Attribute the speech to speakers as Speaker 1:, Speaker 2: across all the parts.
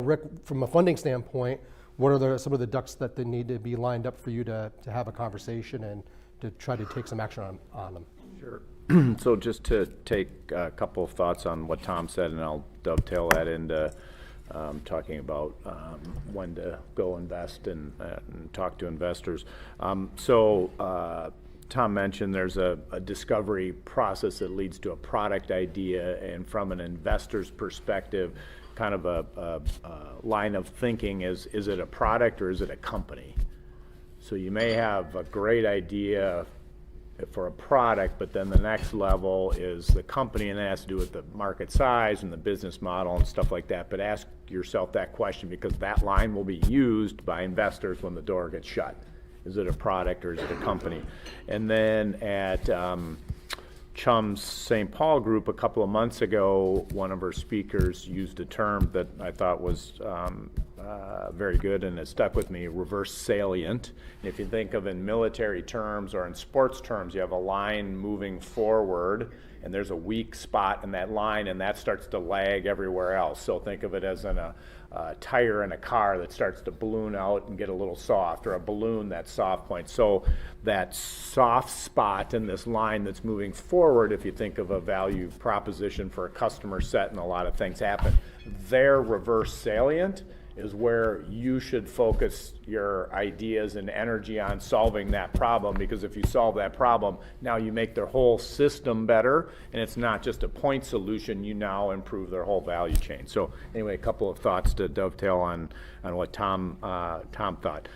Speaker 1: Rick, from a funding standpoint, what are some of the ducks that they need to be lined up for you to have a conversation and to try to take some action on them?
Speaker 2: Sure. So just to take a couple of thoughts on what Tom said, and I'll dovetail that into talking about when to go invest and talk to investors. Tom mentioned there's a discovery process that leads to a product idea, and from an investor's perspective, kind of a line of thinking is it a product or is it a company? So you may have a great idea for a product, but then the next level is the company, and that has to do with the market size and the business model and stuff like that. But ask yourself that question, because that line will be used by investors when the door gets shut. Is it a product or is it a company? And then at Chum's St. Paul group a couple of months ago, one of our speakers used a term that I thought was very good, and it stuck with me: reverse salient. And if you think of in military terms or in sports terms, you have a line moving forward, and there's a weak spot in that line, and that starts to lag everywhere else. So think of it as a tire in a car that starts to balloon out and get a little soft, or a balloon that's soft point. So that soft spot in this line that's moving forward, if you think of a value proposition for a customer set and a lot of things happen, their reverse salient is where you should focus your ideas and energy on solving that problem, because if you solve that problem, now you make their whole system better, and it's not just a point solution, you now improve their whole value chain. So anyway, a couple of thoughts to dovetail on what Tom thought.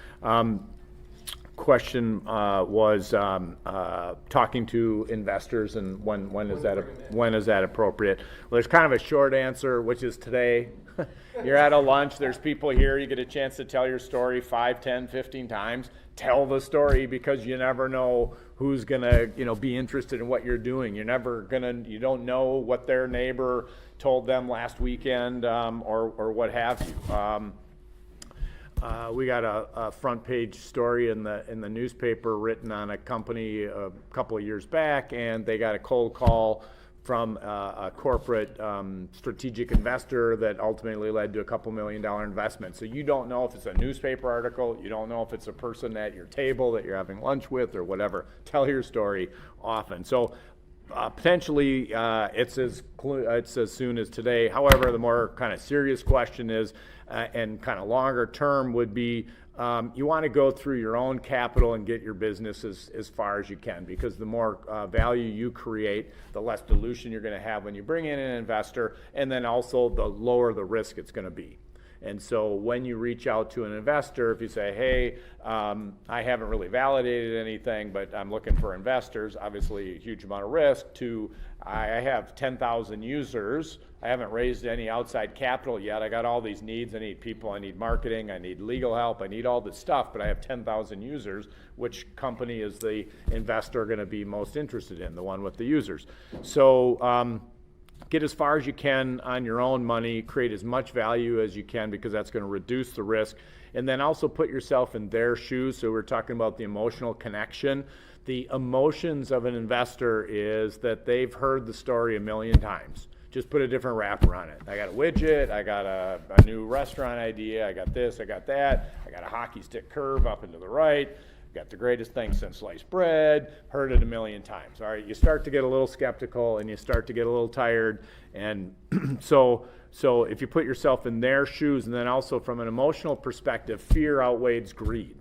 Speaker 2: Question was talking to investors, and when is that appropriate? Well, there's kind of a short answer, which is today. You're at a lunch, there's people here, you get a chance to tell your story 5, 10, 15 times. Tell the story, because you never know who's gonna be interested in what you're doing. You don't know what their neighbor told them last weekend, or what have you. We got a front page story in the newspaper written on a company a couple of years back, and they got a cold call from a corporate strategic investor that ultimately led to a $2 million investment. So you don't know if it's a newspaper article, you don't know if it's a person at your table that you're having lunch with or whatever. Tell your story often. So potentially it's as soon as today. However, the more kind of serious question is, and kind of longer term would be, you want to go through your own capital and get your business as far as you can, because the more value you create, the less dilution you're going to have when you bring in an investor, and then also the lower the risk it's going to be. And so when you reach out to an investor, if you say, hey, I haven't really validated anything, but I'm looking for investors, obviously a huge amount of risk, to I have 10,000 users, I haven't raised any outside capital yet, I got all these needs, I need people, I need marketing, I need legal help, I need all this stuff, but I have 10,000 users. Which company is the investor going to be most interested in? The one with the users. So get as far as you can on your own money, create as much value as you can, because that's going to reduce the risk. And then also put yourself in their shoes. So we're talking about the emotional connection. The emotions of an investor is that they've heard the story 1,000,000 times. Just put a different wrapper on it. I got a widget, I got a new restaurant idea, I got this, I got that, I got a hockey stick curve up and to the right, got the greatest thing since sliced bread, heard it 1,000,000 times. All right, you start to get a little skeptical and you start to get a little tired. And so if you put yourself in their shoes, and then also from an emotional perspective, fear outweighs greed.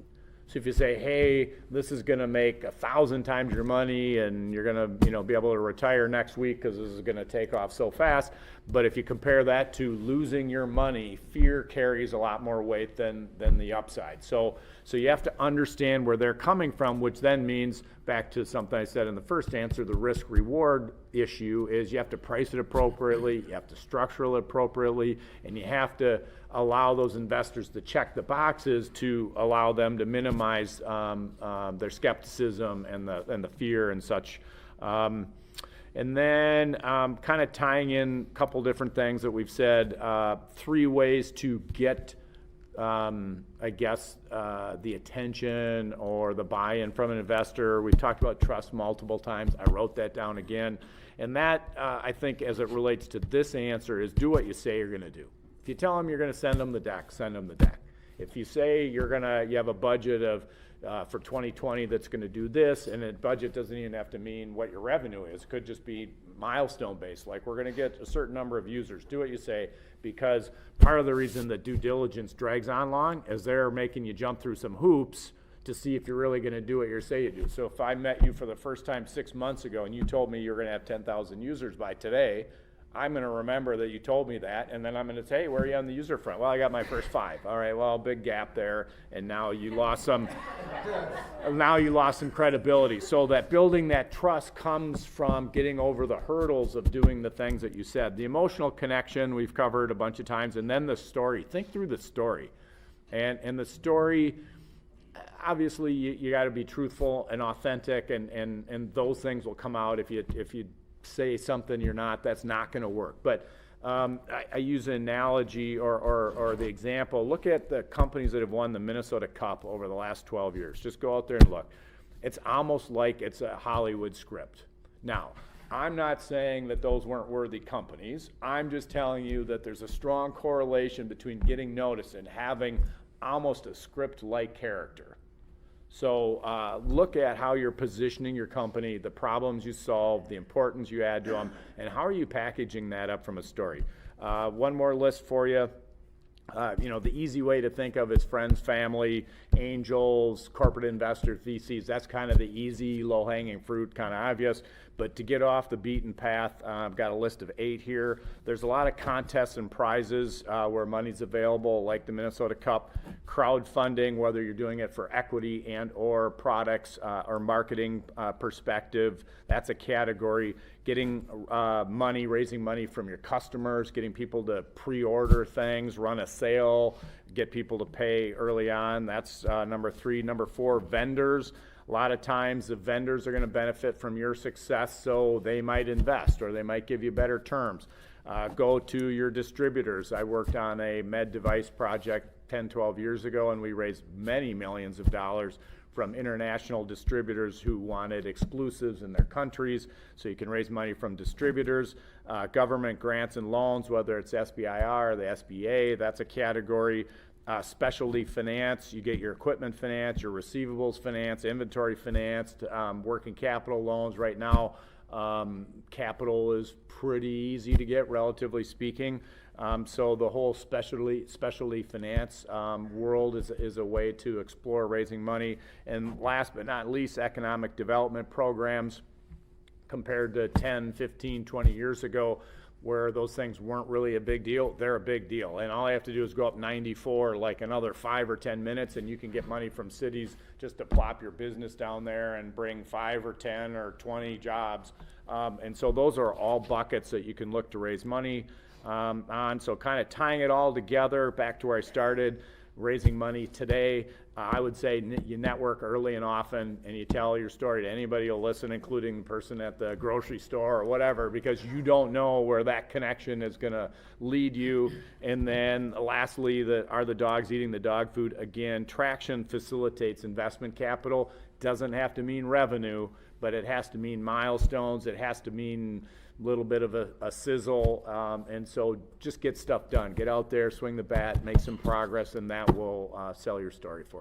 Speaker 2: So if you say, hey, this is going to make 1,000 times your money, and you're going to be able to retire next week because this is going to take off so fast. But if you compare that to losing your money, fear carries a lot more weight than the upside. So you have to understand where they're coming from, which then means, back to something I said in the first answer, the risk-reward issue is you have to price it appropriately, you have to structure it appropriately, and you have to allow those investors to check the boxes to allow them to minimize their skepticism and the fear and such. And then kind of tying in a couple different things that we've said, 3 ways to get, I guess, the attention or the buy-in from an investor. We've talked about trust multiple times. I wrote that down again. And that, I think, as it relates to this answer, is do what you say you're going to do. If you tell them you're gonna send them the deck, send them the deck. If you say you have a budget of, for 2020 that's gonna do this, and the budget doesn't even have to mean what your revenue is, it could just be milestone based, like we're gonna get a certain number of users, do what you say, because part of the reason that due diligence drags on long is they're making you jump through some hoops to see if you're really gonna do what you say you do. So if I met you for the first time 6 months ago and you told me you're gonna have 10,000 users by today, I'm gonna remember that you told me that, and then I'm gonna say, hey, where are you on the user front? Well, I got my first 5. All right, well, big gap there, and now you lost some credibility. So that building that trust comes from getting over the hurdles of doing the things that you said. The emotional connection we've covered a bunch of times, and then the story. Think through the story. And the story, obviously you gotta be truthful and authentic, and those things will come out. If you say something you're not, that's not going to work. But I use an analogy or the example. Look at the companies that have won the Minnesota Cup over the last 12 years. Just go out there and look. It's almost like it's a Hollywood script. Now, I'm not saying that those weren't worthy companies. I'm just telling you that there's a strong correlation between getting noticed and having almost a script-like character. So look at how you're positioning your company, the problems you solve, the importance you add to them, and how are you packaging that up from a story. One more list for you. The easy way to think of is friends, family, angels, corporate investors, VCs. That's kind of the easy, low-hanging fruit, kind of obvious. But to get off the beaten path, I've got a list of 8 here. There's a lot of contests and prizes where money's available, like the Minnesota Cup. Crowdfunding, whether you're doing it for equity and or products or marketing perspective, that's a category. Getting money, raising money from your customers, getting people to pre-order things, run a sale, get people to pay early on. That's number 3. Number 4, vendors. A lot of times the vendors are going to benefit from your success, so they might invest or they might give you better terms. Go to your distributors. I worked on a med device project 10, 12 years ago, and we raised many millions of dollars from international distributors who wanted exclusives in their countries, so you can raise money from distributors. Government grants and loans, whether it's SBIR or the SBA, that's a category. Specialty finance, you get your equipment finance, your receivables finance, inventory finance, working capital loans. Right now, capital is pretty easy to get, relatively speaking. So the whole specialty finance world is a way to explore raising money. And last but not least, economic development programs. Compared to 10, 15, 20 years ago, where those things weren't really a big deal, they're a big deal. And all I have to do is go up 94, like another 5 or 10 minutes, and you can get money from cities just to plop your business down there and bring 5 or 10 or 20 jobs. And so those are all buckets that you can look to raise money on. So kind of tying it all together, back to where I started, raising money today, I would say you network early and often, and you tell your story to anybody who'll listen, including the person at the grocery store or whatever, because you don't know where that connection is going to lead you. And then lastly, are the dogs eating the dog food? Again, traction facilitates investment capital. Doesn't have to mean revenue, but it has to mean milestones. It has to mean a little bit of a sizzle, and so just get stuff done. Get out there, swing the bat, make some progress, and that will sell your story for you.